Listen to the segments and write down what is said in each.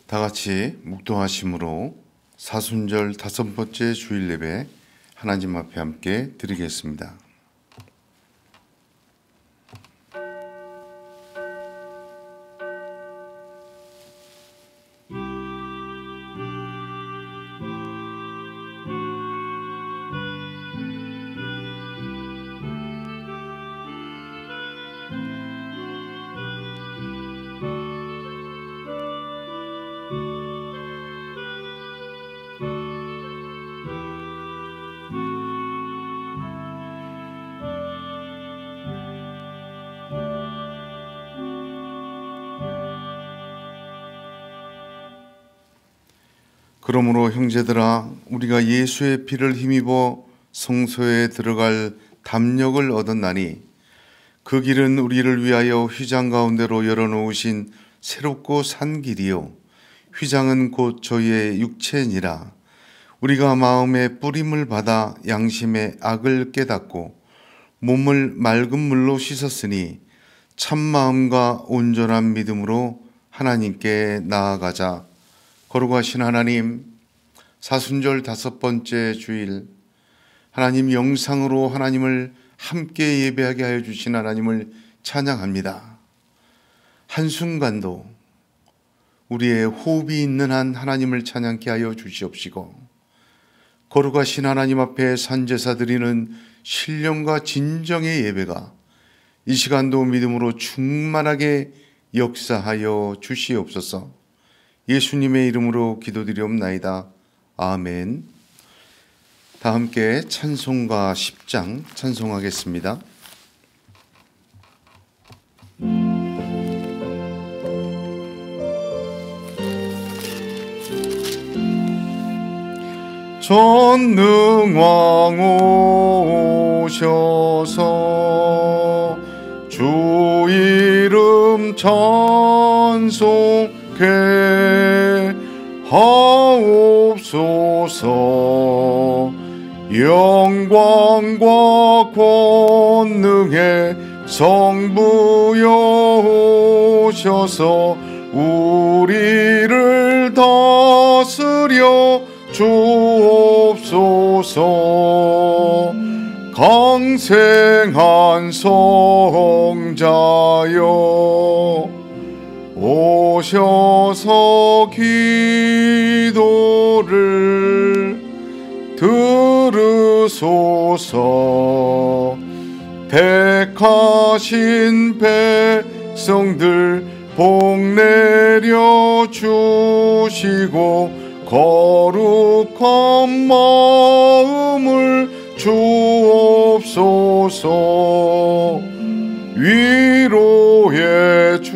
다 같이 묵도하심으로 사순절 5번째 주일 예배 하나님 앞에 함께 드리겠습니다. 그러므로 형제들아, 우리가 예수의 피를 힘입어 성소에 들어갈 담력을 얻었나니 그 길은 우리를 위하여 휘장 가운데로 열어놓으신 새롭고 산 길이요 휘장은 곧 저희의 육체니라. 우리가 마음의 뿌림을 받아 양심의 악을 깨닫고 몸을 맑은 물로 씻었으니 참 마음과 온전한 믿음으로 하나님께 나아가자. 거룩하신 하나님, 사순절 5번째 주일 하나님 영상으로 하나님을 함께 예배하게 하여 주신 하나님을 찬양합니다. 한순간도 우리의 호흡이 있는 한 하나님을 찬양케 하여 주시옵시고, 거룩하신 하나님 앞에 산제사 드리는 신령과 진정의 예배가 이 시간도 믿음으로 충만하게 역사하여 주시옵소서. 예수님의 이름으로 기도드리옵나이다. 아멘. 다 함께 찬송가 10장 찬송하겠습니다. 전능왕 오셔서 주 이름 찬송해 하옵소서. 영광과 권능의 성부여 오셔서 우리를 다스려 주옵소서. 강생한 성자여 오셔서 기도를 들으소서. 택하신 백성들 복 내려 주시고 거룩한 마음을 주옵소서. 위로의 주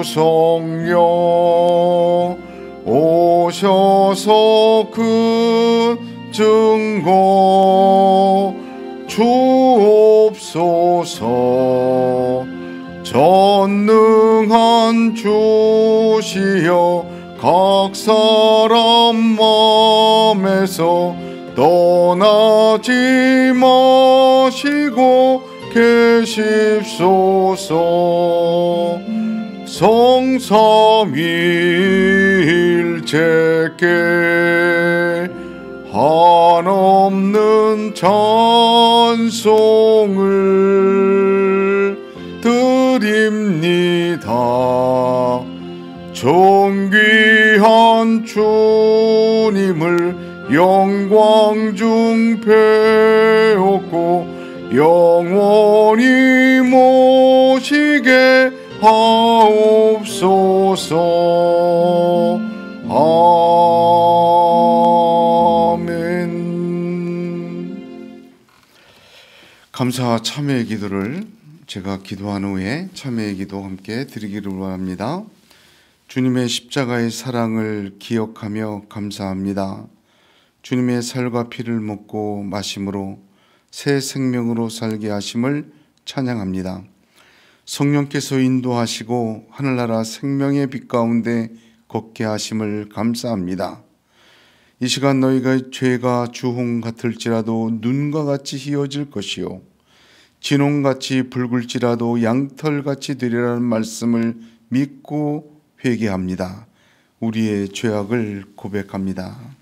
성령 오셔서 그 증거 주옵소서. 전능한 주시여 각 사람 마음에서 떠나지 마시고 계십소서. 성삼위일체께 한없는 찬송을 드립니다. 존귀한 주님을 영광 중 배웠고 영원히 모시게 하옵소서. 아멘. 감사와 참회의 기도를 제가 기도한 후에 참회의 기도 함께 드리기를 원합니다. 주님의 십자가의 사랑을 기억하며 감사합니다. 주님의 살과 피를 먹고 마심으로 새 생명으로 살게 하심을 찬양합니다. 성령께서 인도하시고 하늘나라 생명의 빛 가운데 걷게 하심을 감사합니다. 이 시간 너희가 죄가 주홍 같을지라도 눈과 같이 희어질 것이요 진홍같이 붉을지라도 양털같이 되리라는 말씀을 믿고 회개합니다. 우리의 죄악을 고백합니다.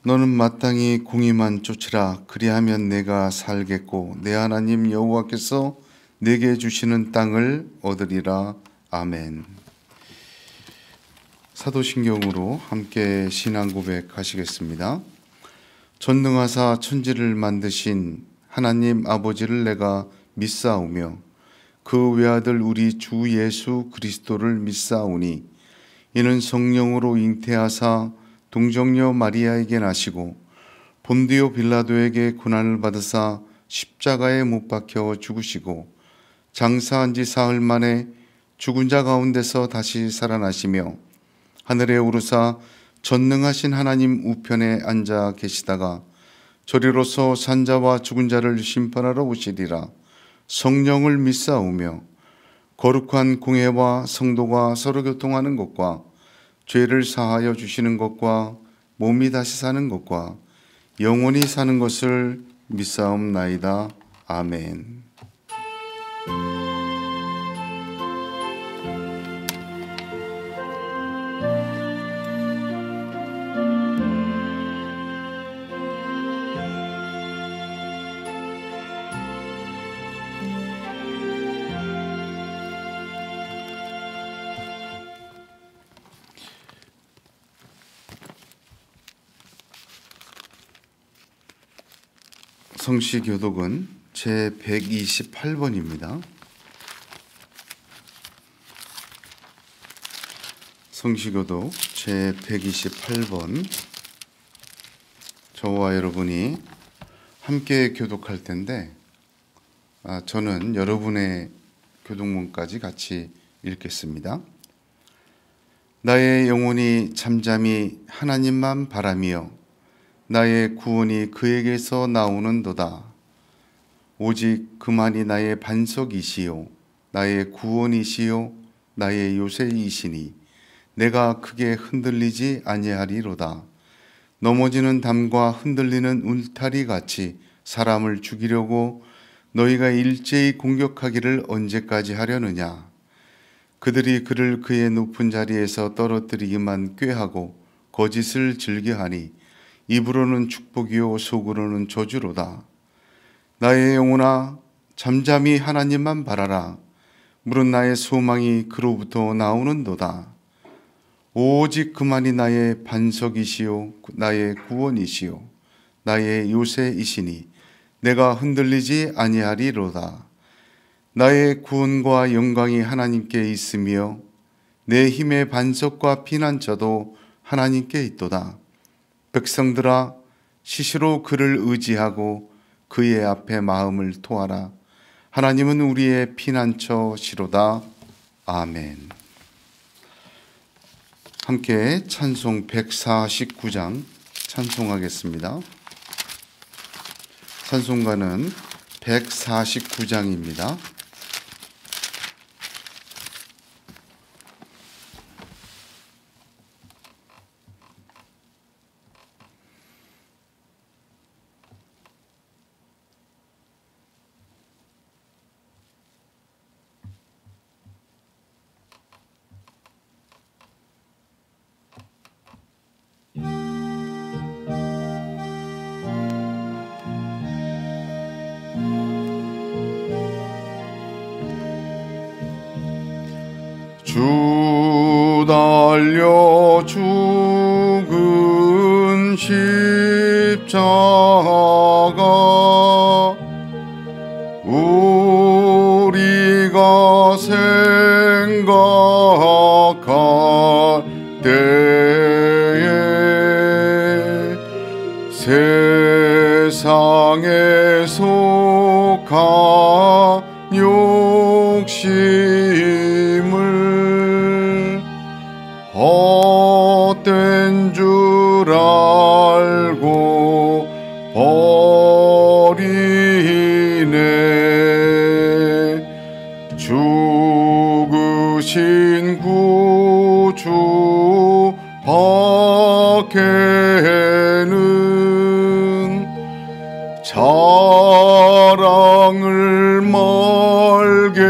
너는 마땅히 공의만 쫓으라. 그리하면 내가 살겠고 내 하나님 여호와께서 내게 주시는 땅을 얻으리라. 아멘. 사도신경으로 함께 신앙 고백하시겠습니다. 전능하사 천지를 만드신 하나님 아버지를 내가 믿사오며 그 외아들 우리 주 예수 그리스도를 믿사오니 이는 성령으로 잉태하사 동정녀 마리아에게 나시고 본디오 빌라도에게 고난을 받으사 십자가에 못 박혀 죽으시고 장사한 지 사흘 만에 죽은 자 가운데서 다시 살아나시며 하늘에 오르사 전능하신 하나님 우편에 앉아 계시다가 저리로서 산자와 죽은 자를 심판하러 오시리라. 성령을 믿사오며 거룩한 공회와 성도가 서로 교통하는 것과 죄를 사하여 주시는 것과 몸이 다시 사는 것과 영원히 사는 것을 믿사옵나이다. 아멘. 성시교독은 제128번입니다. 성시교독 제128번. 저와 여러분이 함께 교독할 텐데 저는 여러분의 교독문까지 같이 읽겠습니다. 나의 영혼이 잠잠히 하나님만 바라며 나의 구원이 그에게서 나오는도다. 오직 그만이 나의 반석이시요 나의 구원이시요 나의 요새이시니 내가 크게 흔들리지 아니하리로다. 넘어지는 담과 흔들리는 울타리 같이 사람을 죽이려고 너희가 일제히 공격하기를 언제까지 하려느냐. 그들이 그를 그의 높은 자리에서 떨어뜨리기만 꾀하고 거짓을 즐겨하니 입으로는 축복이요 속으로는 저주로다. 나의 영혼아 잠잠히 하나님만 바라라. 물은 나의 소망이 그로부터 나오는도다. 오직 그만이 나의 반석이시요 나의 구원이시요 나의 요새이시니 내가 흔들리지 아니하리로다. 나의 구원과 영광이 하나님께 있으며 내 힘의 반석과 피난처도 하나님께 있도다. 백성들아 시시로 그를 의지하고 그의 앞에 마음을 토하라. 하나님은 우리의 피난처시로다. 아멘. 함께 찬송 149장 찬송하겠습니다. 찬송가는 149장입니다. 주 달려 죽은 십자가 우리가 생각할 때에 세상에 속한 욕심을 헛된 줄 알고 버리네. 죽으신 구주 밖에는 자랑을 말게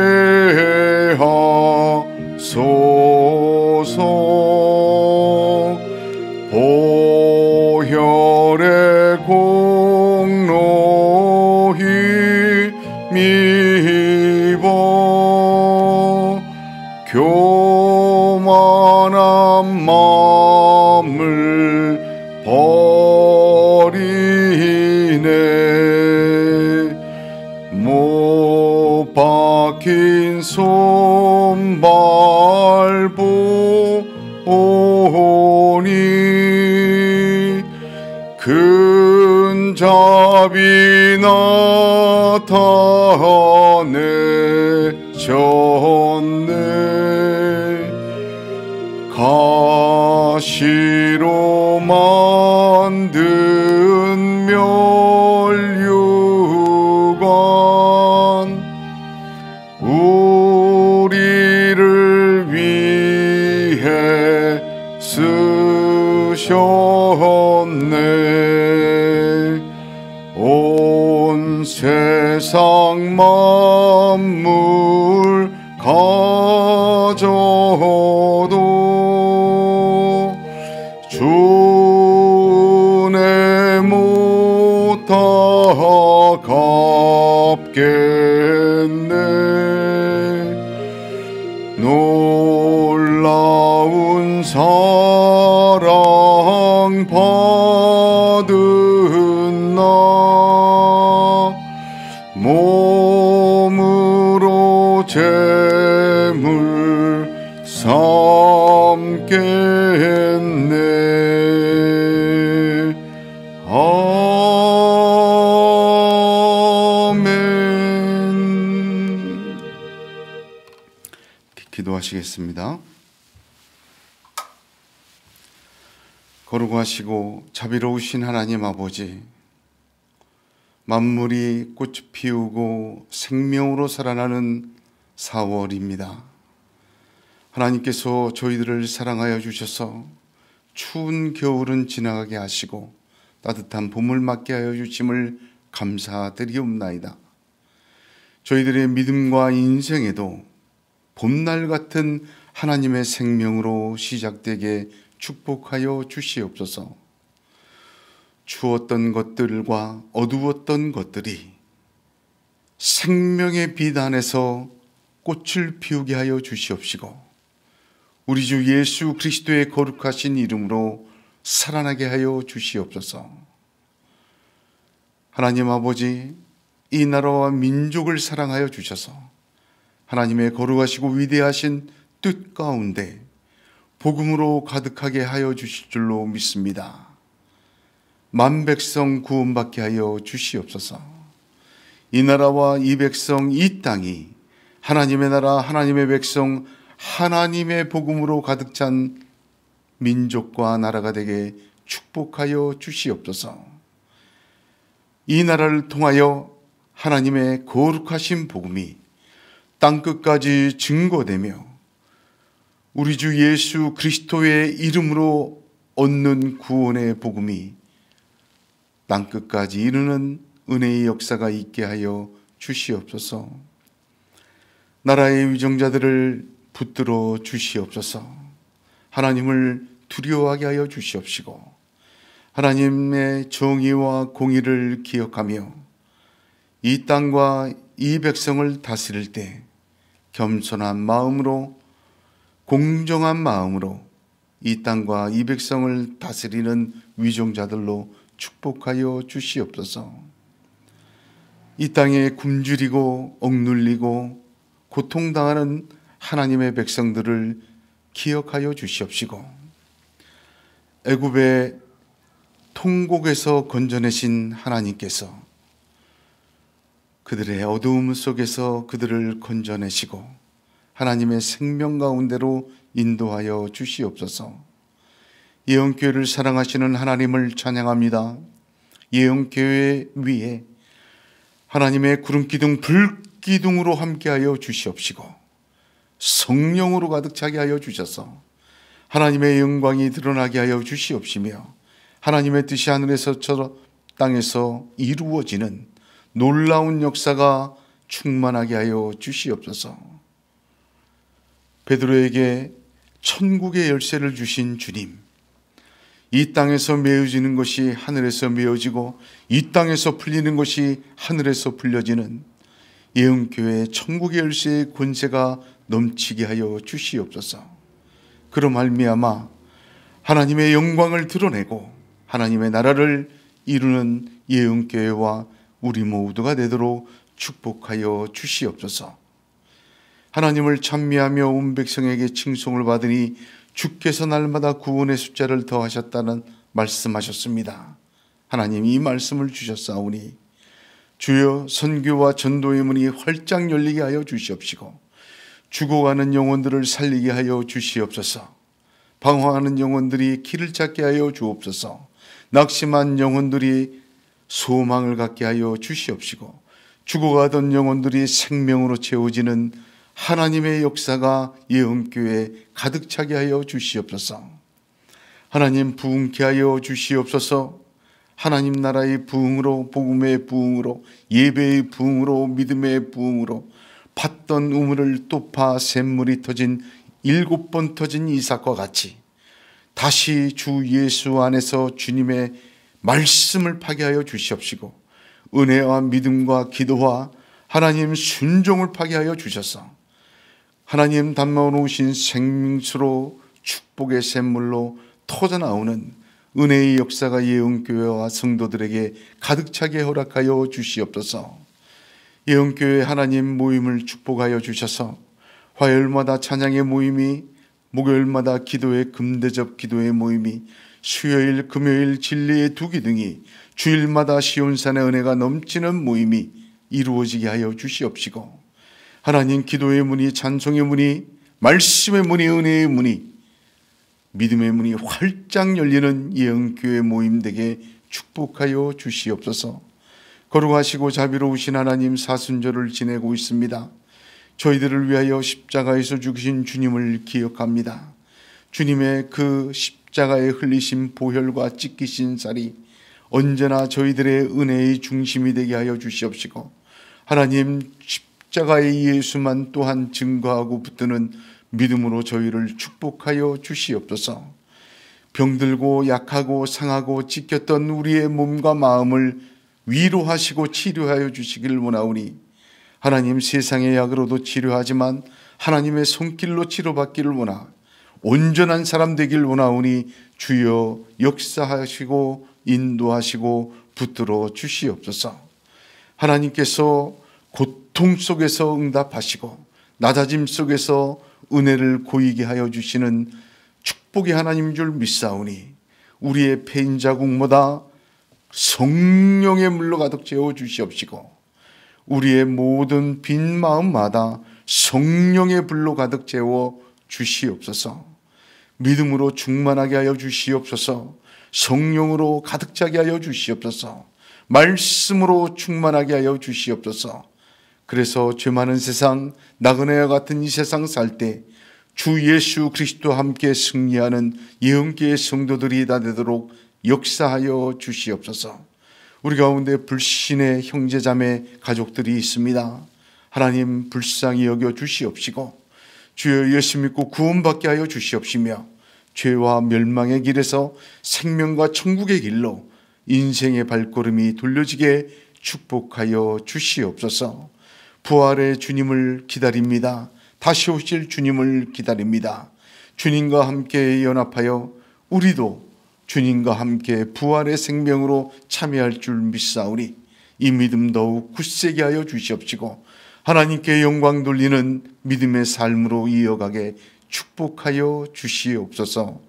하소서. 보혈의 공로히 미워 교만한 마음을 버리네. 못 박힌 손발 보니 큰 자비 나타내셨네. 가시로 만든 멸류관 우리를 위해 쓰셨네. 온 세상 만물 가져도 주 은혜 못다 갚겠네. 놀라운 사랑 받은 나 몸으로 제물 삼겠네. 아멘. 기도하시겠습니다. 거룩하시고 자비로우신 하나님 아버지, 만물이 꽃 피우고 생명으로 살아나는 4월입니다. 하나님께서 저희들을 사랑하여 주셔서 추운 겨울은 지나가게 하시고 따뜻한 봄을 맞게 하여 주심을 감사드리옵나이다. 저희들의 믿음과 인생에도 봄날 같은 하나님의 생명으로 시작되게 축복하여 주시옵소서. 추웠던 것들과 어두웠던 것들이 생명의 빛 안에서 꽃을 피우게 하여 주시옵시고 우리 주 예수 그리스도의 거룩하신 이름으로 살아나게 하여 주시옵소서. 하나님 아버지, 이 나라와 민족을 사랑하여 주셔서 하나님의 거룩하시고 위대하신 뜻 가운데 복음으로 가득하게 하여 주실 줄로 믿습니다. 만백성 구원받게 하여 주시옵소서. 이 나라와 이 백성, 이 땅이 하나님의 나라, 하나님의 백성, 하나님의 복음으로 가득 찬 민족과 나라가 되게 축복하여 주시옵소서. 이 나라를 통하여 하나님의 거룩하신 복음이 땅끝까지 증거되며 우리 주 예수 그리스도의 이름으로 얻는 구원의 복음이 땅끝까지 이르는 은혜의 역사가 있게 하여 주시옵소서. 나라의 위정자들을 붙들어 주시옵소서. 하나님을 두려워하게 하여 주시옵시고 하나님의 정의와 공의를 기억하며 이 땅과 이 백성을 다스릴 때 겸손한 마음으로 공정한 마음으로 이 땅과 이 백성을 다스리는 위종자들로 축복하여 주시옵소서. 이 땅에 굶주리고 억눌리고 고통당하는 하나님의 백성들을 기억하여 주시옵시고, 애굽의 통곡에서 건져내신 하나님께서 그들의 어두움 속에서 그들을 건져내시고 하나님의 생명 가운데로 인도하여 주시옵소서. 예언교회를 사랑하시는 하나님을 찬양합니다. 예언교회 위에 하나님의 구름기둥 불기둥으로 함께하여 주시옵시고 성령으로 가득 차게 하여 주셔서 하나님의 영광이 드러나게 하여 주시옵시며, 하나님의 뜻이 하늘에서처럼 땅에서 이루어지는 놀라운 역사가 충만하게 하여 주시옵소서. 베드로에게 천국의 열쇠를 주신 주님, 이 땅에서 메어지는 것이 하늘에서 메어지고 이 땅에서 풀리는 것이 하늘에서 풀려지는 예언교회의 천국의 열쇠의 권세가 넘치게 하여 주시옵소서. 그로 말미암아 하나님의 영광을 드러내고 하나님의 나라를 이루는 예언교회와 우리 모두가 되도록 축복하여 주시옵소서. 하나님을 찬미하며 온 백성에게 칭송을 받으니 주께서 날마다 구원의 숫자를 더하셨다는 말씀하셨습니다. 하나님, 이 말씀을 주셨사오니 주여, 선교와 전도의 문이 활짝 열리게 하여 주시옵시고 죽어가는 영혼들을 살리게 하여 주시옵소서. 방황하는 영혼들이 길을 찾게 하여 주옵소서. 낙심한 영혼들이 소망을 갖게 하여 주시옵시고 죽어가던 영혼들이 생명으로 채워지는 하나님의 역사가 예언교회에 가득 차게 하여 주시옵소서. 하나님, 부흥케 하여 주시옵소서. 하나님 나라의 부흥으로, 복음의 부흥으로, 예배의 부흥으로, 믿음의 부흥으로 팠던 우물을 또 파 샘물이 터진 7번 터진 이삭과 같이 다시 주 예수 안에서 주님의 말씀을 파게 하여 주시옵시고 은혜와 믿음과 기도와 하나님 순종을 파게 하여 주셔서 하나님 담아놓으신 생수로 축복의 샘물로 터져나오는 은혜의 역사가 예언교회와 성도들에게 가득 차게 허락하여 주시옵소서. 예언교회 하나님 모임을 축복하여 주셔서 화요일마다 찬양의 모임이, 목요일마다 기도의 금대접 기도의 모임이, 수요일 금요일 진리의 두 기둥이, 주일마다 시온산의 은혜가 넘치는 모임이 이루어지게 하여 주시옵시고 하나님, 기도의 문이, 찬송의 문이, 말씀의 문이, 은혜의 문이, 믿음의 문이 활짝 열리는 예언교회 모임 되게 축복하여 주시옵소서. 거룩하시고 자비로우신 하나님, 사순절을 지내고 있습니다. 저희들을 위하여 십자가에서 죽으신 주님을 기억합니다. 주님의 그 십자가에 흘리신 보혈과 찢기신 살이 언제나 저희들의 은혜의 중심이 되게 하여 주시옵시고 하나님, 십자가의 예수만 또한 증거하고 붙드는 믿음으로 저희를 축복하여 주시옵소서. 병들고 약하고 상하고 찢겼던 우리의 몸과 마음을 위로하시고 치료하여 주시기를 원하오니 하나님, 세상의 약으로도 치료하지만 하나님의 손길로 치료받기를 원하 온전한 사람 되길 원하오니 주여 역사하시고 인도하시고 붙들어 주시옵소서. 하나님께서 고통 속에서 응답하시고 낮아짐 속에서 은혜를 고이게 하여 주시는 축복의 하나님인 줄 믿사오니 우리의 패인 자국마다 성령의 물로 가득 채워 주시옵시고 우리의 모든 빈 마음마다 성령의 불로 가득 채워 주시옵소서. 믿음으로 충만하게 하여 주시옵소서. 성령으로 가득 차게 하여 주시옵소서. 말씀으로 충만하게 하여 주시옵소서. 그래서 죄 많은 세상, 나그네와 같은 이 세상 살 때 주 예수 그리스도와 함께 승리하는 예언교회 성도들이 다 되도록 역사하여 주시옵소서. 우리 가운데 불신의 형제자매 가족들이 있습니다. 하나님, 불쌍히 여겨 주시옵시고 주여 예수 믿고 구원받게 하여 주시옵시며 죄와 멸망의 길에서 생명과 천국의 길로 인생의 발걸음이 돌려지게 축복하여 주시옵소서. 부활의 주님을 기다립니다. 다시 오실 주님을 기다립니다. 주님과 함께 연합하여 우리도 주님과 함께 부활의 생명으로 참여할 줄 믿사오니 이 믿음 더욱 굳세게 하여 주시옵시고 하나님께 영광 돌리는 믿음의 삶으로 이어가게 축복하여 주시옵소서.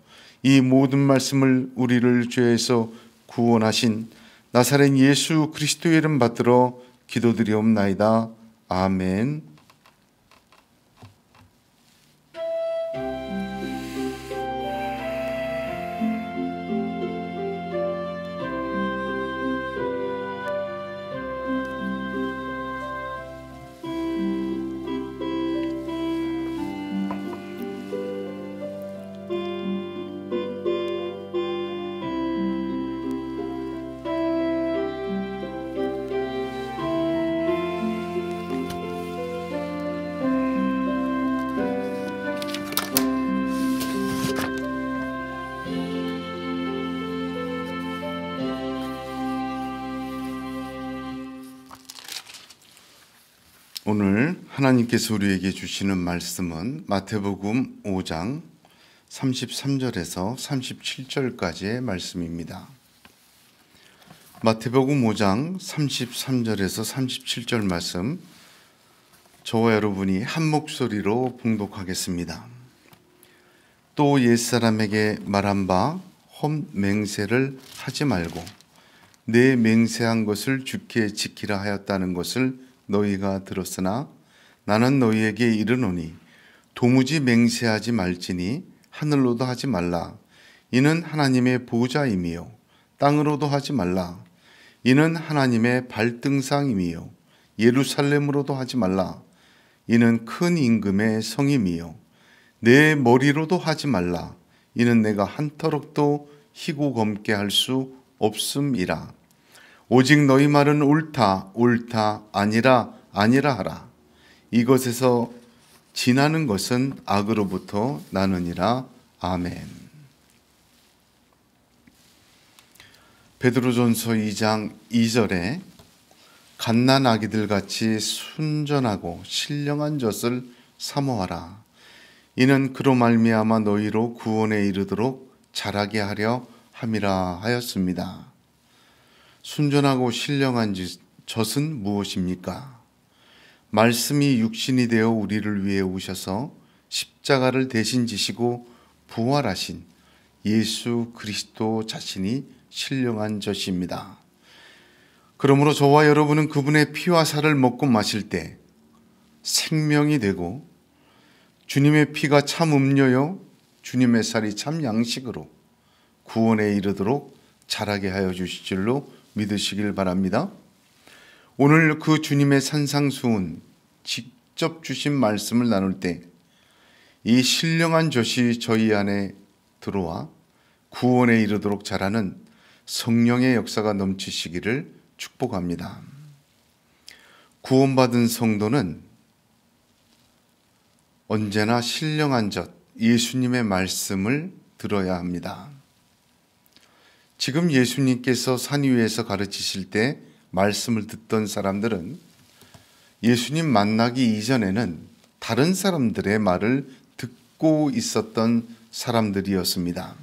이 모든 말씀을 우리를 죄에서 구원하신 나사렛 예수 그리스도의 이름 받들어 기도드리옵나이다. 아멘. 오늘 하나님께서 우리에게 주시는 말씀은 마태복음 5장 33절에서 37절까지의 말씀입니다. 마태복음 5장 33절에서 37절 말씀, 저와 여러분이 한 목소리로 봉독하겠습니다. 또 옛사람에게 말한 바 헛 맹세를 하지 말고 내 맹세한 것을 주께 지키라 하였다는 것을 너희가 들었으나 나는 너희에게 이르노니 도무지 맹세하지 말지니 하늘로도 하지 말라. 이는 하나님의 보좌임이요 땅으로도 하지 말라. 이는 하나님의 발등상임이요 예루살렘으로도 하지 말라. 이는 큰 임금의 성임이요 내 머리로도 하지 말라. 이는 내가 한 터럭도 희고 검게 할 수 없음이라. 오직 너희 말은 옳다 옳다 아니라 아니라 하라. 이것에서 지나는 것은 악으로부터 나느니라. 아멘. 베드로전서 2장 2절에 갓난 아기들 같이 순전하고 신령한 젖을 사모하라. 이는 그로 말미암아 너희로 구원에 이르도록 자라게 하려 함이라 하였습니다. 순전하고 신령한 젖은 무엇입니까? 말씀이 육신이 되어 우리를 위해 오셔서 십자가를 대신 지시고 부활하신 예수 그리스도 자신이 신령한 젖입니다. 그러므로 저와 여러분은 그분의 피와 살을 먹고 마실 때 생명이 되고 주님의 피가 참 음료요 주님의 살이 참 양식으로 구원에 이르도록 자라게 하여 주실 줄로 믿으시길 바랍니다. 오늘 그 주님의 산상수훈 직접 주신 말씀을 나눌 때 이 신령한 젖이 저희 안에 들어와 구원에 이르도록 자라는 성령의 역사가 넘치시기를 축복합니다. 구원받은 성도는 언제나 신령한 젖 예수님의 말씀을 들어야 합니다. 지금 예수님께서 산 위에서 가르치실 때 말씀을 듣던 사람들은 예수님 만나기 이전에는 다른 사람들의 말을 듣고 있었던 사람들이었습니다.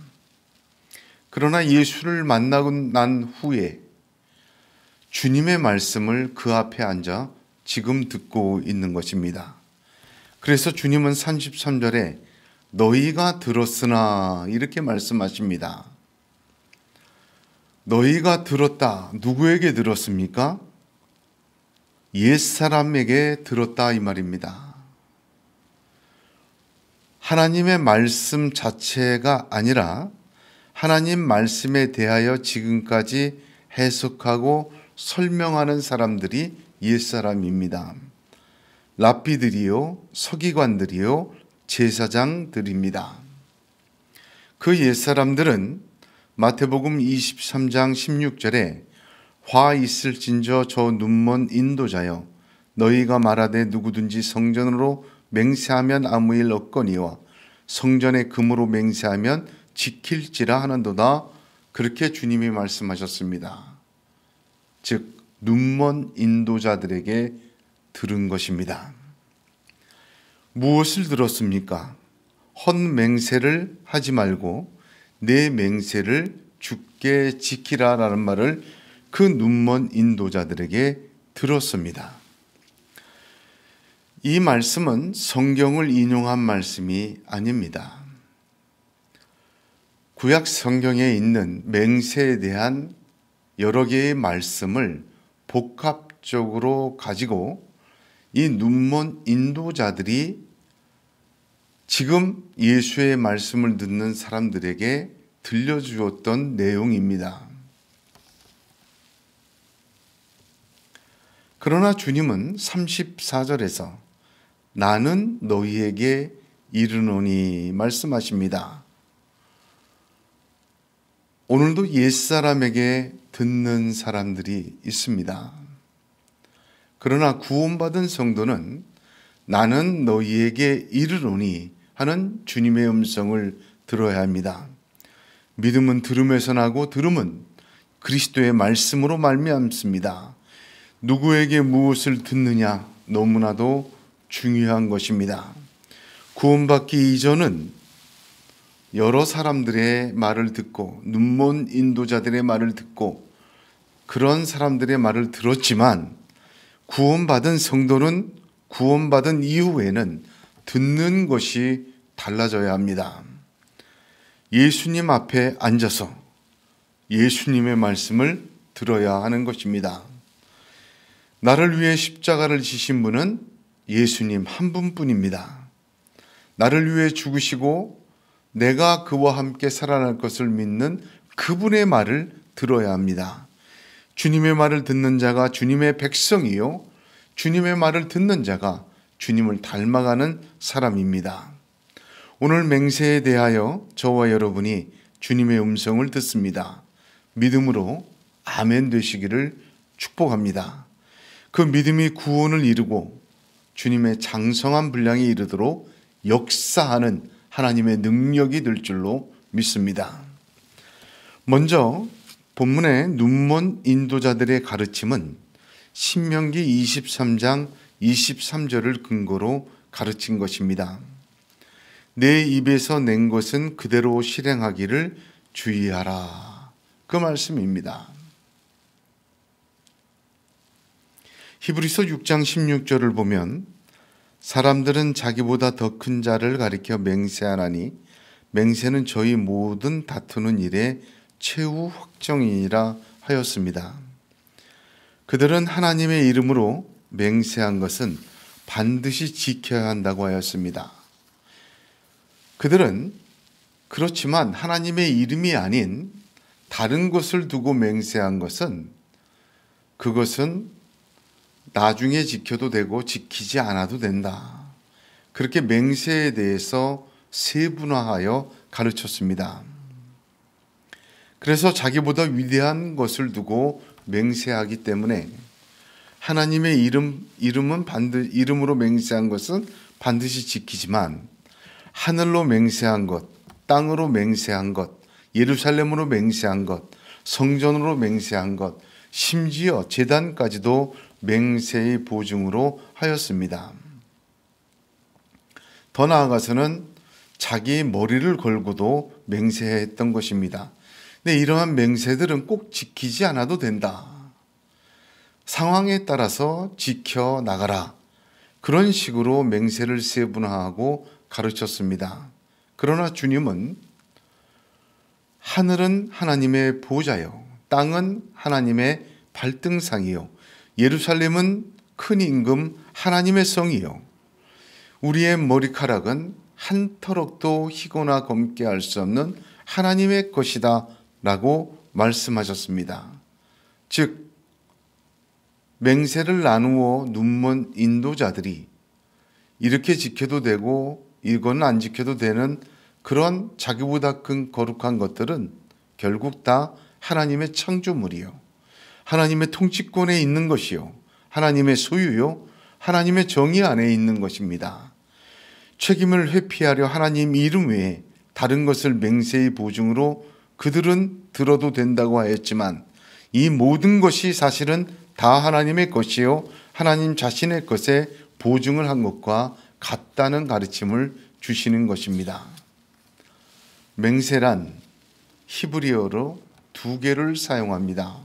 그러나 예수를 만나고 난 후에 주님의 말씀을 그 앞에 앉아 지금 듣고 있는 것입니다. 그래서 주님은 33절에 너희가 들었으나 이렇게 말씀하십니다. 너희가 들었다. 누구에게 들었습니까? 옛사람에게 들었다 이 말입니다. 하나님의 말씀 자체가 아니라 하나님 말씀에 대하여 지금까지 해석하고 설명하는 사람들이 옛사람입니다. 랍비들이요, 서기관들이요, 제사장들입니다. 그 옛사람들은 마태복음 23장 16절에 화 있을진저 저 눈먼 인도자여 너희가 말하되 누구든지 성전으로 맹세하면 아무 일 없거니와 성전의 금으로 맹세하면 지킬지라 하는도다. 그렇게 주님이 말씀하셨습니다. 즉 눈먼 인도자들에게 들은 것입니다. 무엇을 들었습니까? 헛맹세를 하지 말고 내 맹세를 굳게 지키라라는 말을 그 눈먼 인도자들에게 들었습니다. 이 말씀은 성경을 인용한 말씀이 아닙니다. 구약 성경에 있는 맹세에 대한 여러 개의 말씀을 복합적으로 가지고 이 눈먼 인도자들이 지금 예수의 말씀을 듣는 사람들에게 들려주었던 내용입니다. 그러나 주님은 34절에서 나는 너희에게 이르노니 말씀하십니다. 오늘도 옛사람에게 듣는 사람들이 있습니다. 그러나 구원받은 성도는 나는 너희에게 이르노니 하는 주님의 음성을 들어야 합니다. 믿음은 들음에서 나고 들음은 그리스도의 말씀으로 말미암습니다. 누구에게 무엇을 듣느냐 너무나도 중요한 것입니다. 구원받기 이전은 여러 사람들의 말을 듣고 눈먼 인도자들의 말을 듣고 그런 사람들의 말을 들었지만 구원받은 성도는 구원받은 이후에는 듣는 것이 달라져야 합니다. 예수님 앞에 앉아서 예수님의 말씀을 들어야 하는 것입니다. 나를 위해 십자가를 지신 분은 예수님 한 분뿐입니다. 나를 위해 죽으시고 내가 그와 함께 살아날 것을 믿는 그분의 말을 들어야 합니다. 주님의 말을 듣는 자가 주님의 백성이요 주님의 말을 듣는 자가 주님을 닮아가는 사람입니다. 오늘 맹세에 대하여 저와 여러분이 주님의 음성을 듣습니다. 믿음으로 아멘 되시기를 축복합니다. 그 믿음이 구원을 이루고 주님의 장성한 분량에 이르도록 역사하는 하나님의 능력이 될 줄로 믿습니다. 먼저 본문의 눈먼 인도자들의 가르침은 신명기 23장 23절을 근거로 가르친 것입니다. 내 입에서 낸 것은 그대로 실행하기를 주의하라. 그 말씀입니다. 히브리서 6장 16절을 보면 사람들은 자기보다 더 큰 자를 가리켜 맹세하나니 맹세는 저희 모든 다투는 일의 최후 확정이니라 하였습니다. 그들은 하나님의 이름으로 맹세한 것은 반드시 지켜야 한다고 하였습니다. 그들은 그렇지만 하나님의 이름이 아닌 다른 것을 두고 맹세한 것은 그것은 나중에 지켜도 되고 지키지 않아도 된다. 그렇게 맹세에 대해서 세분화하여 가르쳤습니다. 그래서 자기보다 위대한 것을 두고 맹세하기 때문에 하나님의 이름으로 맹세한 것은 반드시 지키지만 하늘로 맹세한 것, 땅으로 맹세한 것, 예루살렘으로 맹세한 것, 성전으로 맹세한 것, 심지어 제단까지도 맹세의 보증으로 하였습니다. 더 나아가서는 자기 머리를 걸고도 맹세했던 것입니다. 근데 이러한 맹세들은 꼭 지키지 않아도 된다. 상황에 따라서 지켜나가라. 그런 식으로 맹세를 세분화하고 가르쳤습니다. 그러나 주님은 하늘은 하나님의 보좌요, 땅은 하나님의 발등상이요, 예루살렘은 큰 임금 하나님의 성이요, 우리의 머리카락은 한 터럭도 희고나 검게 할 수 없는 하나님의 것이다 라고 말씀하셨습니다. 즉 맹세를 나누어 눈먼 인도자들이 이렇게 지켜도 되고 이건 안 지켜도 되는 그런 자기보다 큰 거룩한 것들은 결국 다 하나님의 창조물이요, 하나님의 통치권에 있는 것이요, 하나님의 소유요, 하나님의 정의 안에 있는 것입니다. 책임을 회피하려 하나님 이름 외에 다른 것을 맹세의 보증으로 그들은 들어도 된다고 하였지만 이 모든 것이 사실은 다 하나님의 것이요 하나님 자신의 것에 보증을 한 것과 같다는 가르침을 주시는 것입니다. 맹세란 히브리어로 두 개를 사용합니다.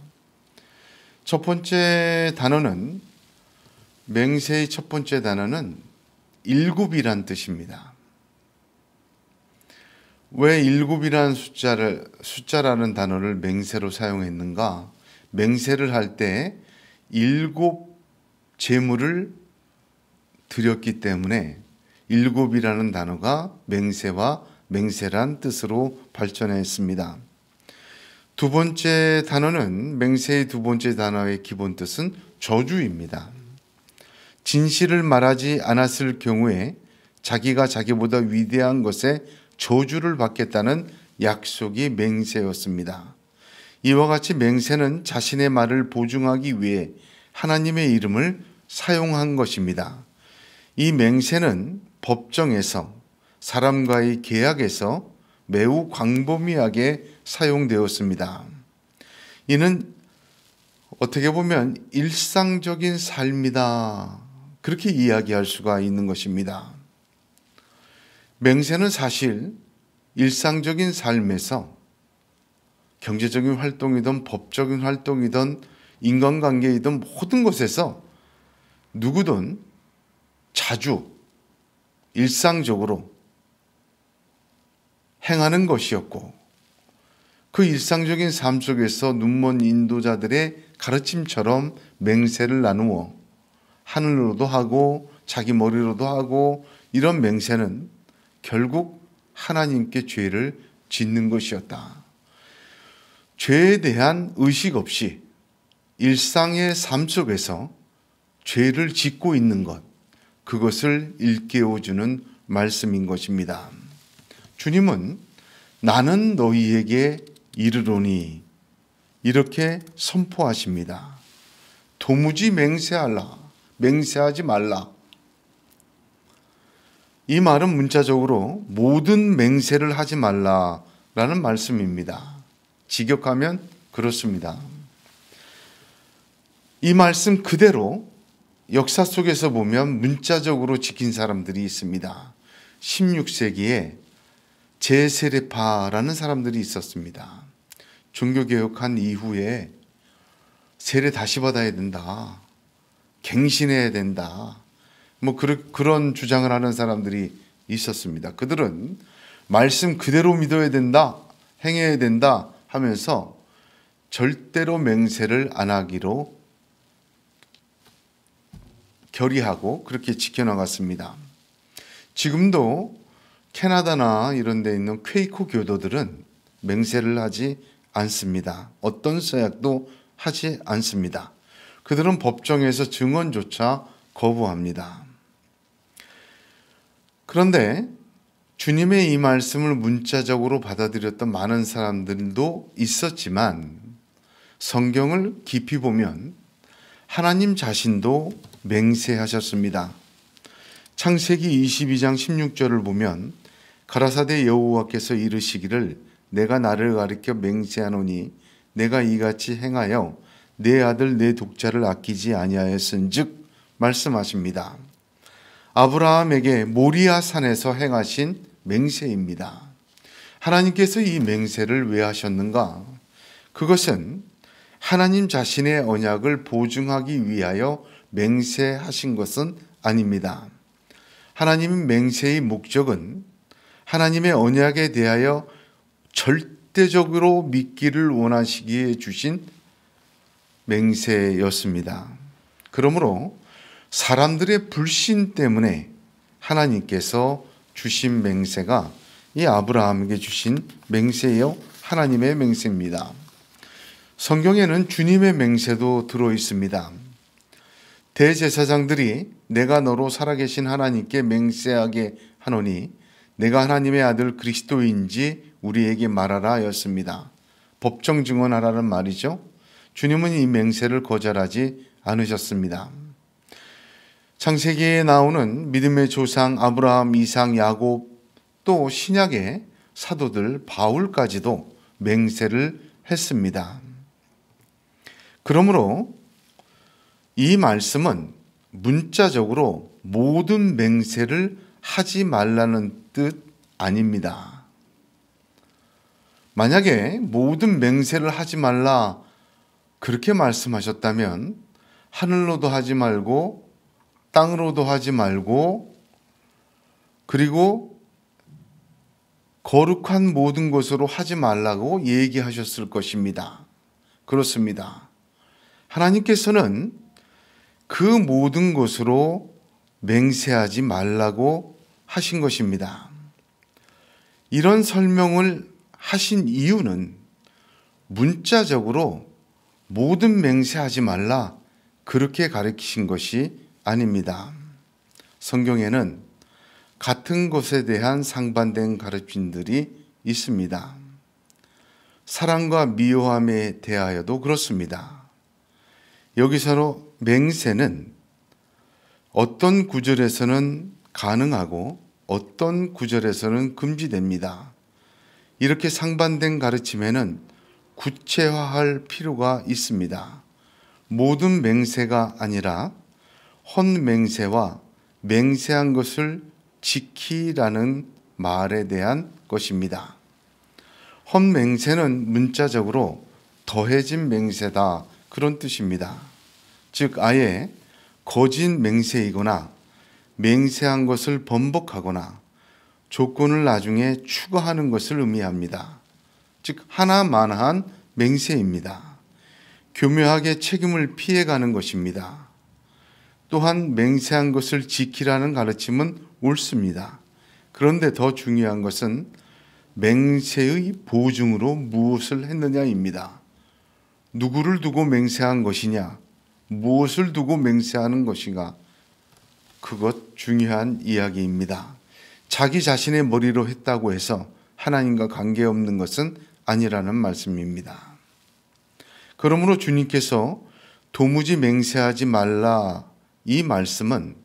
첫 번째 단어는, 맹세의 첫 번째 단어는 일곱이란 뜻입니다. 왜 일곱이라는 숫자라는 단어를 맹세로 사용했는가? 맹세를 할 때 일곱 제물을 드렸기 때문에 일곱이라는 단어가 맹세와 맹세란 뜻으로 발전했습니다. 두 번째 단어는, 맹세의 두 번째 단어의 기본 뜻은 저주입니다. 진실을 말하지 않았을 경우에 자기가 자기보다 위대한 것에 저주를 받겠다는 약속이 맹세였습니다. 이와 같이 맹세는 자신의 말을 보증하기 위해 하나님의 이름을 사용한 것입니다. 이 맹세는 법정에서, 사람과의 계약에서 매우 광범위하게 사용되었습니다. 이는 어떻게 보면 일상적인 삶이다, 그렇게 이야기할 수가 있는 것입니다. 맹세는 사실 일상적인 삶에서 경제적인 활동이든 법적인 활동이든 인간관계이든 모든 것에서 누구든 자주 일상적으로 행하는 것이었고, 그 일상적인 삶 속에서 눈먼 인도자들의 가르침처럼 맹세를 나누어 하늘로도 하고 자기 머리로도 하고, 이런 맹세는 결국 하나님께 죄를 짓는 것이었다. 죄에 대한 의식 없이 일상의 삶 속에서 죄를 짓고 있는 것, 그것을 일깨워주는 말씀인 것입니다. 주님은 나는 너희에게 이르노니 이렇게 선포하십니다. 도무지 맹세하지 말라. 이 말은 문자적으로 모든 맹세를 하지 말라라는 말씀입니다. 직역하면 그렇습니다. 이 말씀 그대로 역사 속에서 보면 문자적으로 지킨 사람들이 있습니다. 16세기에 제세례파라는 사람들이 있었습니다. 종교개혁한 이후에 세례 다시 받아야 된다, 갱신해야 된다, 그런 주장을 하는 사람들이 있었습니다. 그들은 말씀 그대로 믿어야 된다, 행해야 된다 하면서 절대로 맹세를 안 하기로 결의하고 그렇게 지켜나갔습니다. 지금도 캐나다나 이런 데 있는 퀘이커 교도들은 맹세를 하지 않습니다. 어떤 서약도 하지 않습니다. 그들은 법정에서 증언조차 거부합니다. 그런데 주님의 이 말씀을 문자적으로 받아들였던 많은 사람들도 있었지만, 성경을 깊이 보면 하나님 자신도 맹세하셨습니다. 창세기 22장 16절을 보면 가라사대 여호와께서 이르시기를 내가 나를 가리켜 맹세하노니 내가 이같이 행하여 내 아들 내 독자를 아끼지 아니하였은즉 말씀하십니다. 아브라함에게 모리아 산에서 행하신 맹세입니다. 하나님께서 이 맹세를 왜 하셨는가? 그것은 하나님 자신의 언약을 보증하기 위하여 맹세하신 것은 아닙니다. 하나님 맹세의 목적은 하나님의 언약에 대하여 절대적으로 믿기를 원하시기에 주신 맹세였습니다. 그러므로 사람들의 불신 때문에 하나님께서 주신 맹세가 이 아브라함에게 주신 맹세요, 하나님의 맹세입니다. 성경에는 주님의 맹세도 들어 있습니다. 대제사장들이 내가 너로 살아계신 하나님께 맹세하게 하노니 내가 하나님의 아들 그리스도인지 우리에게 말하라 였습니다. 법정 증언하라는 말이죠. 주님은 이 맹세를 거절하지 않으셨습니다. 창세기에 나오는 믿음의 조상 아브라함, 이삭, 야곱, 또 신약의 사도들 바울까지도 맹세를 했습니다. 그러므로 이 말씀은 문자적으로 모든 맹세를 하지 말라는 뜻 아닙니다. 만약에 모든 맹세를 하지 말라 그렇게 말씀하셨다면 하늘로도 하지 말고 땅으로도 하지 말고 그리고 거룩한 모든 것으로 하지 말라고 얘기하셨을 것입니다. 그렇습니다. 하나님께서는 그 모든 것으로 맹세하지 말라고 하신 것입니다. 이런 설명을 하신 이유는 문자적으로 모든 맹세하지 말라 그렇게 가르치신 것이 아닙니다. 성경에는 같은 것에 대한 상반된 가르침들이 있습니다. 사랑과 미워함에 대하여도 그렇습니다. 여기서 맹세는 어떤 구절에서는 가능하고 어떤 구절에서는 금지됩니다. 이렇게 상반된 가르침에는 구체화할 필요가 있습니다. 모든 맹세가 아니라 헌맹세와 맹세한 것을 지키라는 말에 대한 것입니다. 헌맹세는 문자적으로 더해진 맹세다 그런 뜻입니다. 즉 아예 거짓 맹세이거나 맹세한 것을 번복하거나 조건을 나중에 추가하는 것을 의미합니다. 즉 하나만한 맹세입니다. 교묘하게 책임을 피해가는 것입니다. 또한 맹세한 것을 지키라는 가르침은 옳습니다. 그런데 더 중요한 것은 맹세의 보증으로 무엇을 했느냐입니다. 누구를 두고 맹세한 것이냐, 무엇을 두고 맹세하는 것인가, 그것 중요한 이야기입니다. 자기 자신의 머리로 했다고 해서 하나님과 관계없는 것은 아니라는 말씀입니다. 그러므로 주님께서 도무지 맹세하지 말라 이 말씀은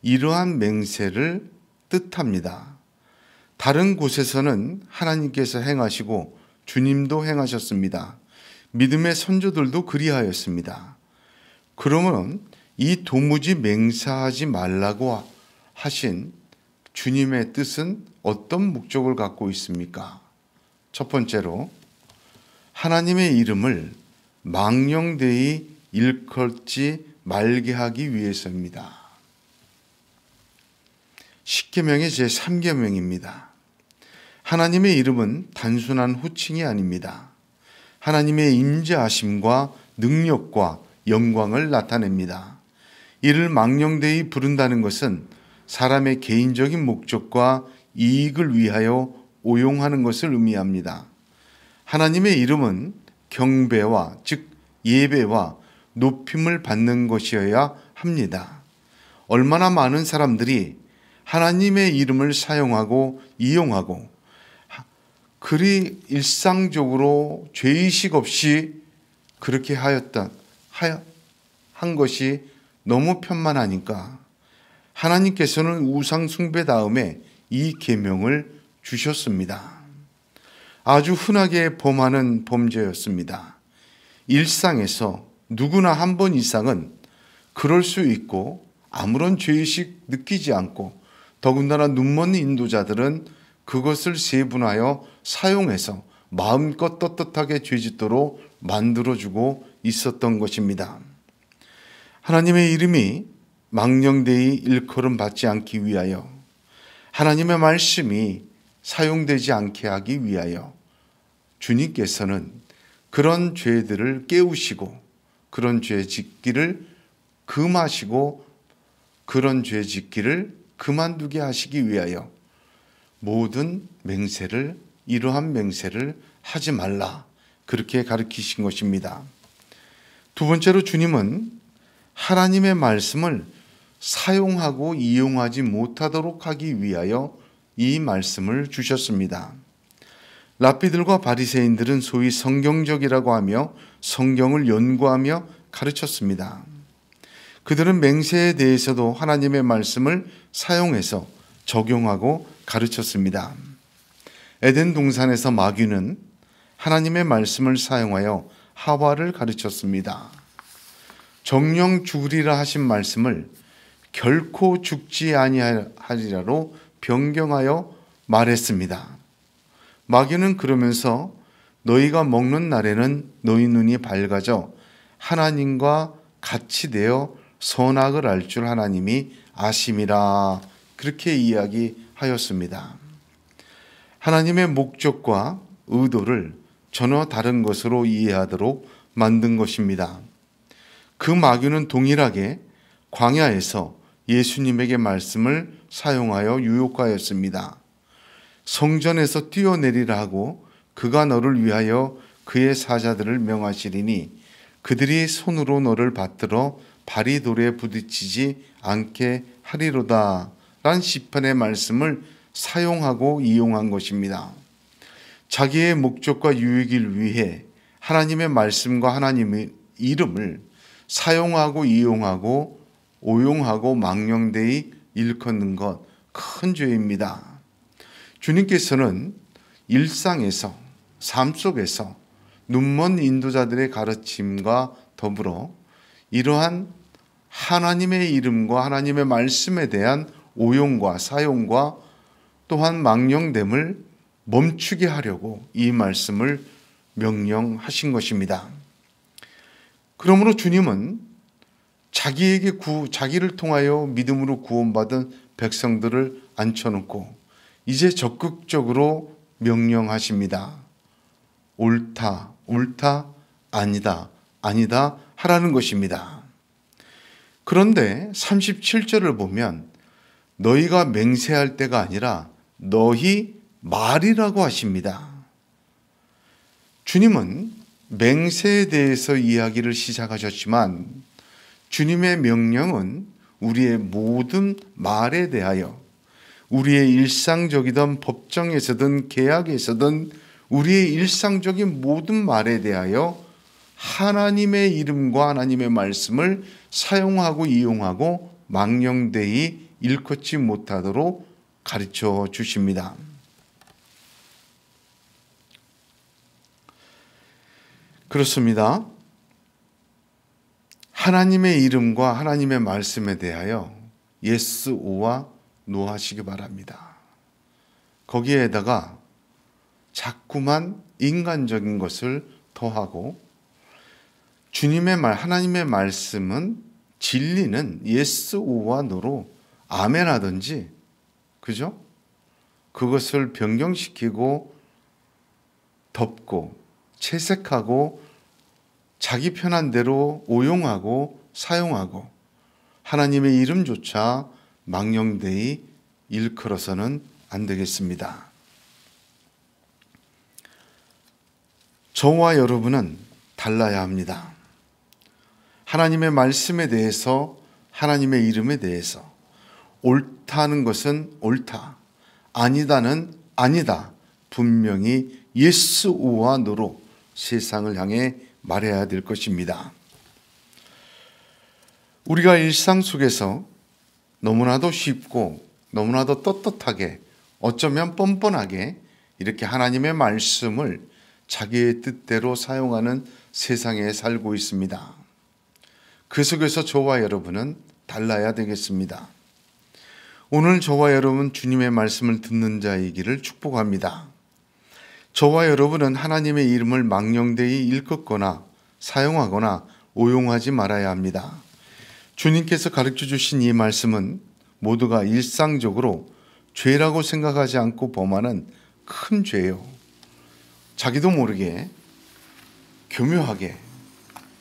이러한 맹세를 뜻합니다. 다른 곳에서는 하나님께서 행하시고 주님도 행하셨습니다. 믿음의 선조들도 그리하였습니다. 그러면 이 도무지 맹세하지 말라고 하신 주님의 뜻은 어떤 목적을 갖고 있습니까? 첫 번째로 하나님의 이름을 망령되이 일컫지 말게 하기 위해서입니다. 십계명의 제3계명입니다. 하나님의 이름은 단순한 호칭이 아닙니다. 하나님의 임재하심과 능력과 영광을 나타냅니다. 이를 망령되이 부른다는 것은 사람의 개인적인 목적과 이익을 위하여 오용하는 것을 의미합니다. 하나님의 이름은 경배와 즉 예배와 높임을 받는 것이어야 합니다. 얼마나 많은 사람들이 하나님의 이름을 사용하고 이용하고 그리 일상적으로 죄의식 없이 그렇게 한 것이 너무 편만하니까 하나님께서는 우상 숭배 다음에 이 계명을 주셨습니다. 아주 흔하게 범하는 범죄였습니다. 일상에서 누구나 한 번 이상은 그럴 수 있고 아무런 죄의식 느끼지 않고 더군다나 눈먼 인도자들은 그것을 세분하여 사용해서 마음껏 떳떳하게 죄짓도록 만들어주고 있었던 것입니다. 하나님의 이름이 망령되이 일컬음 받지 않기 위하여 하나님의 말씀이 사용되지 않게 하기 위하여 주님께서는 그런 죄들을 깨우시고 그런 죄 짓기를 금하시고 그런 죄 짓기를 그만두게 하시기 위하여 모든 맹세를 이러한 맹세를 하지 말라 그렇게 가르치신 것입니다. 두 번째로 주님은 하나님의 말씀을 사용하고 이용하지 못하도록 하기 위하여 이 말씀을 주셨습니다. 랍비들과 바리새인들은 소위 성경적이라고 하며 성경을 연구하며 가르쳤습니다. 그들은 맹세에 대해서도 하나님의 말씀을 사용해서 적용하고 가르쳤습니다. 에덴 동산에서 마귀는 하나님의 말씀을 사용하여 하와를 가르쳤습니다. 정령 죽으리라 하신 말씀을 결코 죽지 아니하리라로 변경하여 말했습니다. 마귀는 그러면서 너희가 먹는 날에는 너희 눈이 밝아져 하나님과 같이 되어 선악을 알 줄 하나님이 아심이라, 그렇게 이야기하였습니다. 하나님의 목적과 의도를 전혀 다른 것으로 이해하도록 만든 것입니다. 그 마귀는 동일하게 광야에서 예수님에게 말씀을 사용하여 유혹하였습니다. 성전에서 뛰어내리라 하고 그가 너를 위하여 그의 사자들을 명하시리니 그들이 손으로 너를 받들어 발이 돌에 부딪히지 않게 하리로다 라는 시편의 말씀을 사용하고 이용한 것입니다. 자기의 목적과 유익을 위해 하나님의 말씀과 하나님의 이름을 사용하고 이용하고 오용하고 망령되이 일컫는 것, 큰 죄입니다. 주님께서는 일상에서, 삶 속에서 눈먼 인도자들의 가르침과 더불어 이러한 하나님의 이름과 하나님의 말씀에 대한 오용과 사용과 또한 망령됨을 멈추게 하려고 이 말씀을 명령하신 것입니다. 그러므로 주님은 자기를 통하여 믿음으로 구원받은 백성들을 앉혀놓고 이제 적극적으로 명령하십니다. 옳다, 옳다, 아니다, 아니다 하라는 것입니다. 그런데 37절을 보면 너희가 맹세할 때가 아니라 너희 말이라고 하십니다. 주님은 맹세에 대해서 이야기를 시작하셨지만 주님의 명령은 우리의 모든 말에 대하여, 우리의 일상적이든 법정에서든 계약에서든 우리의 일상적인 모든 말에 대하여 하나님의 이름과 하나님의 말씀을 사용하고 이용하고 망령되이 일컫지 못하도록 가르쳐 주십니다. 그렇습니다. 하나님의 이름과 하나님의 말씀에 대하여 yes, 오와 노 하시기 바랍니다. 거기에다가 자꾸만 인간적인 것을 더하고 주님의 말, 하나님의 말씀은 진리는 yes, 오와 노로 아멘 하든지, 그죠? 그것을 변경시키고 덮고 채색하고 자기 편한 대로 오용하고 사용하고 하나님의 이름조차 망령되이 일컬어서는 안 되겠습니다. 저와 여러분은 달라야 합니다. 하나님의 말씀에 대해서, 하나님의 이름에 대해서 옳다는 것은 옳다, 아니다는 아니다, 분명히 yes, 오와 노로 세상을 향해 말해야 될 것입니다. 우리가 일상 속에서 너무나도 쉽고 너무나도 떳떳하게, 어쩌면 뻔뻔하게 이렇게 하나님의 말씀을 자기의 뜻대로 사용하는 세상에 살고 있습니다. 그 속에서 저와 여러분은 달라야 되겠습니다. 오늘 저와 여러분 주님의 말씀을 듣는 자이기를 축복합니다. 저와 여러분은 하나님의 이름을 망령되이 일컫거나 사용하거나 오용하지 말아야 합니다. 주님께서 가르쳐 주신 이 말씀은 모두가 일상적으로 죄라고 생각하지 않고 범하는 큰 죄요, 자기도 모르게 교묘하게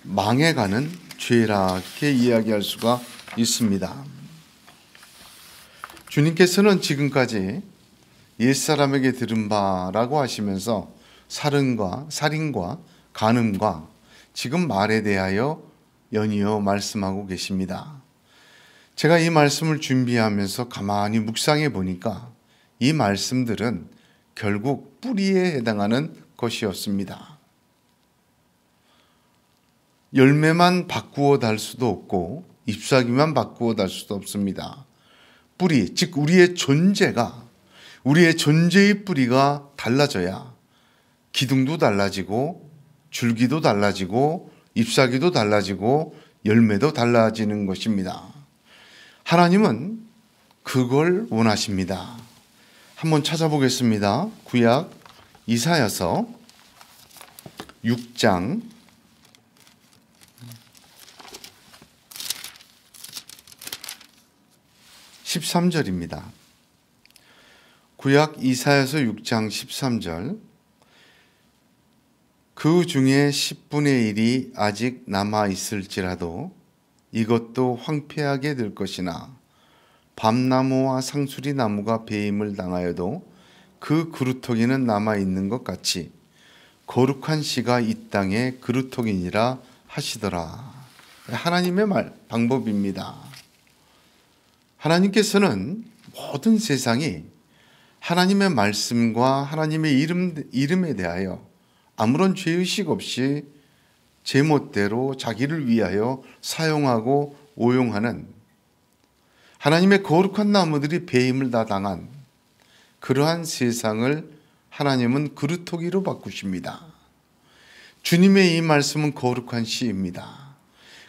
망해가는 죄라게 이야기할 수가 있습니다. 주님께서는 지금까지 옛사람에게 들은 바라고 하시면서 살인과 간음과 지금 말에 대하여 연이어 말씀하고 계십니다. 제가 이 말씀을 준비하면서 가만히 묵상해 보니까 이 말씀들은 결국 뿌리에 해당하는 것이었습니다. 열매만 바꾸어 달 수도 없고 잎사귀만 바꾸어 달 수도 없습니다. 뿌리, 즉 우리의 존재의 뿌리가 달라져야 기둥도 달라지고 줄기도 달라지고 잎사귀도 달라지고 열매도 달라지는 것입니다. 하나님은 그걸 원하십니다. 한번 찾아보겠습니다. 구약 이사야서 6장 13절입니다. 구약 이사야서 6장 13절. 그 중에 10분의 1이 아직 남아 있을지라도 이것도 황폐하게 될 것이나 밤나무와 상수리 나무가 배임을 당하여도 그 그루터기는 남아 있는 것 같이 거룩한 씨가 이 땅에 그루터기니라 하시더라. 하나님의 방법입니다. 하나님께서는 모든 세상이 하나님의 말씀과 하나님의 이름에 대하여 아무런 죄의식 없이 제멋대로 자기를 위하여 사용하고 오용하는 하나님의 거룩한 나무들이 배임을 다 당한 그러한 세상을 하나님은 그루터기로 바꾸십니다. 주님의 이 말씀은 거룩한 씨입니다.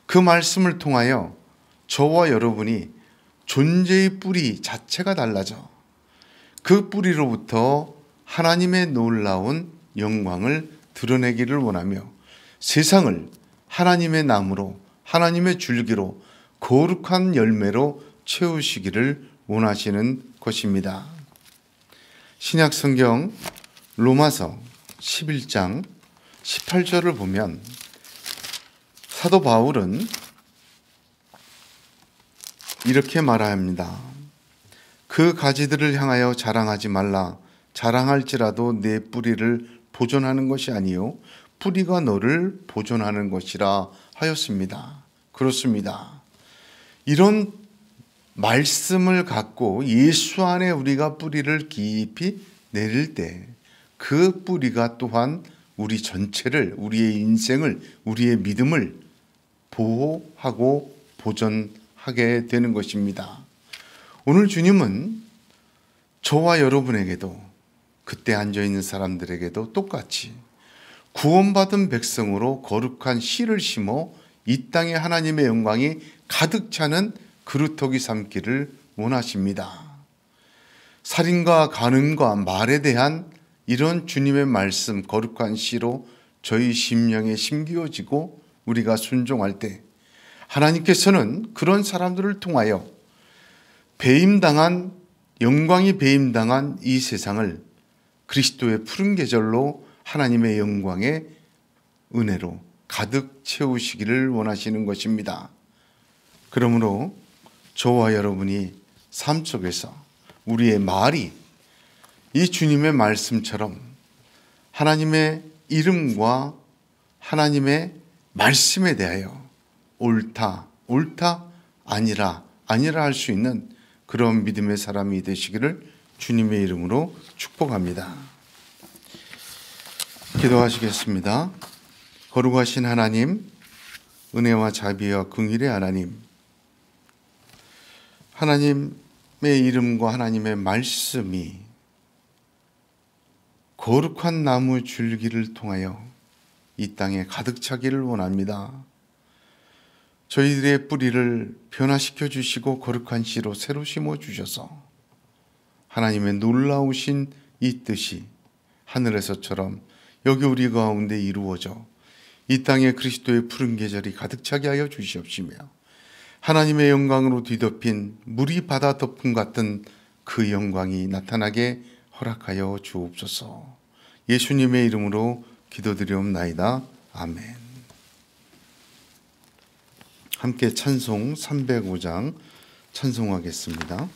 그 말씀을 통하여 저와 여러분이 존재의 뿌리 자체가 달라져 그 뿌리로부터 하나님의 놀라운 영광을 드러내기를 원하며 세상을 하나님의 나무로 하나님의 줄기로 거룩한 열매로 채우시기를 원하시는 것입니다. 신약 성경 로마서 11장 18절을 보면 사도 바울은 이렇게 말합니다. 그 가지들을 향하여 자랑하지 말라. 자랑할지라도 내 뿌리를 보존하는 것이 아니요 뿌리가 너를 보존하는 것이라 하였습니다. 그렇습니다. 이런 말씀을 갖고 예수 안에 우리가 뿌리를 깊이 내릴 때 그 뿌리가 또한 우리 전체를, 우리의 인생을, 우리의 믿음을 보호하고 보존하게 되는 것입니다. 오늘 주님은 저와 여러분에게도 그때 앉아있는 사람들에게도 똑같이 구원받은 백성으로 거룩한 씨를 심어 이 땅에 하나님의 영광이 가득 차는 그루터기 삼기를 원하십니다. 살인과 간음과 말에 대한 이런 주님의 말씀 거룩한 씨로 저희 심령에 심기어지고 우리가 순종할 때 하나님께서는 그런 사람들을 통하여 배임당한 영광이 배임당한 이 세상을 그리스도의 푸른 계절로 하나님의 영광의 은혜로 가득 채우시기를 원하시는 것입니다. 그러므로 저와 여러분이 삶 속에서 우리의 말이 이 주님의 말씀처럼 하나님의 이름과 하나님의 말씀에 대하여 옳다, 아니라 할 수 있는 그런 믿음의 사람이 되시기를 주님의 이름으로 축복합니다. 기도하시겠습니다. 거룩하신 하나님, 은혜와 자비와 긍휼의 하나님, 하나님의 이름과 하나님의 말씀이 거룩한 나무 줄기를 통하여 이 땅에 가득 차기를 원합니다. 저희들의 뿌리를 변화시켜 주시고 거룩한 씨로 새로 심어 주셔서 하나님의 놀라우신 이 뜻이 하늘에서처럼 여기 우리 가운데 이루어져 이 땅에 그리스도의 푸른 계절이 가득 차게 하여 주시옵시며 하나님의 영광으로 뒤덮인 물이 바다 덮음 같은 그 영광이 나타나게 허락하여 주옵소서. 예수님의 이름으로 기도드리옵나이다. 아멘. 함께 찬송 305장 찬송하겠습니다.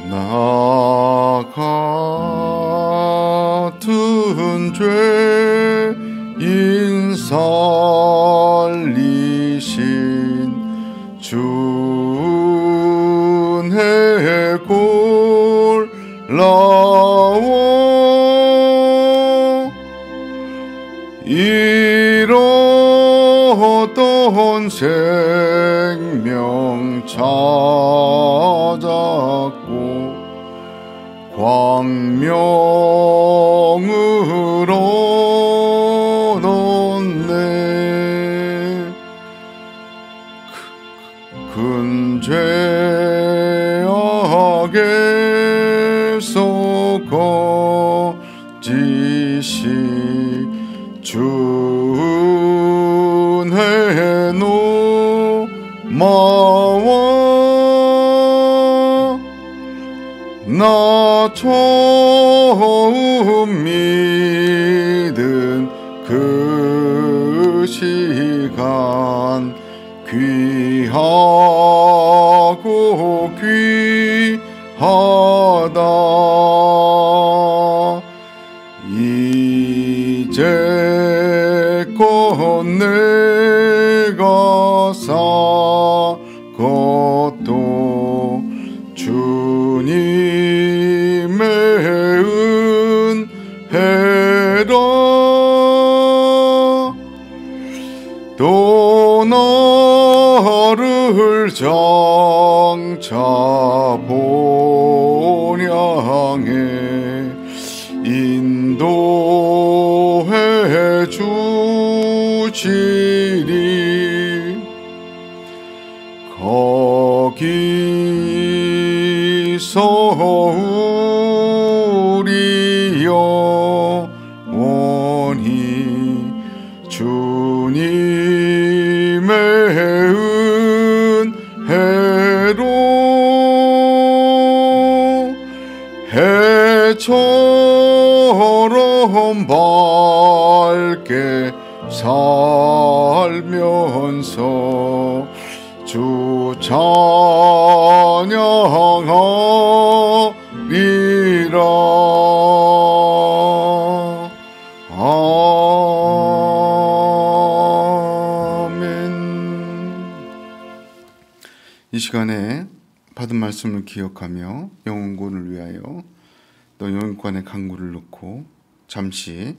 나 같은 죄인 살리신 주의 골라워 광명을 얻었네. 큰 죄악에서 거짓이 준해 놓마와 나 처음 믿은 그 시간 귀하고 귀하다. 이제껏 내가 산 것도 주님의 은혜라. 또 나를 장차 본향에 인도해 주시리. 거기서 우리 영원히 주님의 은혜로 해처럼 밝게 살면서 주 찬양하리라. 아멘. 이 시간에 받은 말씀을 기억하며 영혼구원을 위하여 또 영혼관의 간구를 넣고 잠시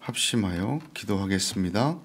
합심하여 기도하겠습니다.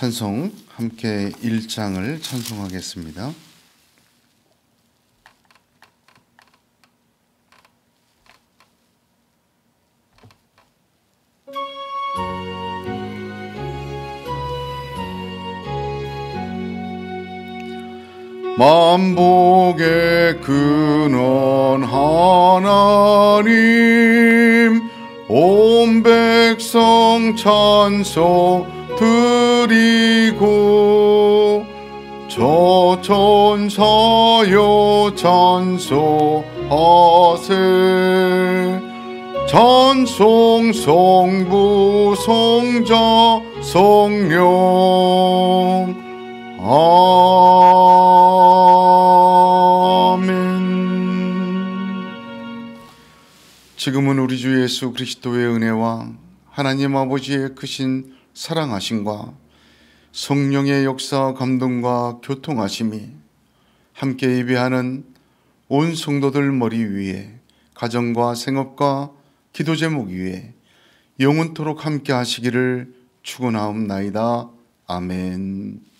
찬송 함께 1장을 찬송하겠습니다. 만복의 근원 하나님 온 백성 찬송 드리고 저 천사여 찬송하세. 찬송 성부 성자 성령 아멘. 지금은 우리 주 예수 그리스도의 은혜와 하나님 아버지의 크신 사랑하심과 성령의 역사 감동과 교통하심이 함께 예배하는 온 성도들 머리 위에 가정과 생업과 기도 제목 위에 영원토록 함께 하시기를 축원하옵나이다. 아멘.